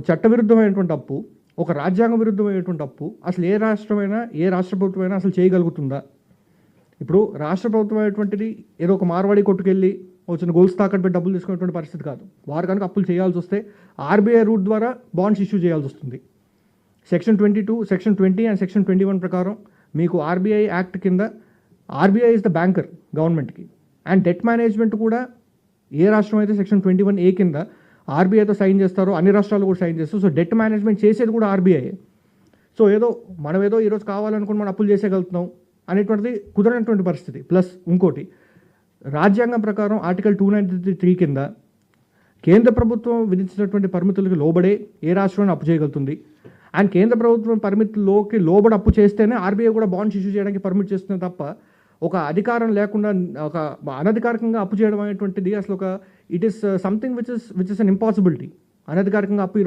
చట్టవిరుద్ధమైనటువంటి అప్పు, ఒక రాజ్యాంగ విరుద్ధమైనటువంటి అప్పు అసలు ఏ రాష్ట్ర ప్రభుత్వమైనా అసలు చేయగలుగుతుందా? ఇప్పుడు రాష్ట్ర ప్రభుత్వం అనేటువంటిది ఏదో ఒక మార్వాడి కొట్టుకెళ్ళి వచ్చిన గోల్స్ తాకట్టు పెట్టి డబ్బులు తీసుకునేటువంటి పరిస్థితి కాదు. వారు కనుక అప్పులు చేయాల్సి వస్తే ఆర్బీఐ రూట్ ద్వారా బాండ్స్ ఇష్యూ చేయాల్సి వస్తుంది. సెక్షన్ 22, సెక్షన్ 20 అండ్ సెక్షన్ 21 ప్రకారం మీకు ఆర్బీఐ యాక్ట్ కింద ఆర్బీఐ ఇస్ ద బ్యాంకర్ గవర్నమెంట్కి. అండ్ డెట్ మేనేజ్మెంట్ కూడా ఏ రాష్ట్రం అయితే సెక్షన్ 21A కింద ఆర్బీఐతో సైన్ చేస్తారో అన్ని రాష్ట్రాలు కూడా సైన్ చేస్తారు. సో డెట్ మేనేజ్మెంట్ చేసేది కూడా ఆర్బీఐ. సో మనం ఏదో ఈరోజు కావాలనుకుని మనం అప్పులు చేసేయగలుగుతున్నాం అనేటువంటిది కుదరనటువంటి పరిస్థితి. ప్లస్ ఇంకోటి, రాజ్యాంగం ప్రకారం ఆర్టికల్ 293 కింద కేంద్ర ప్రభుత్వం విధించినటువంటి పరిమితులకు లోబడే ఏ రాష్ట్రం అప్పు చేయగలుగుతుంది. అండ్ కేంద్ర ప్రభుత్వం పరిమితుల్లోకి లోబడి అప్పు చేస్తేనే ఆర్బీఐ కూడా బాండ్స్ ఇష్యూ చేయడానికి పర్మిట్ చేస్తుంది తప్ప ఒక అధికారం లేకుండా ఒక అనధికారికంగా అప్పు చేయడం అనేటువంటిది అసలు it is something which is an impossibility. అనధికారికంగా అప్పు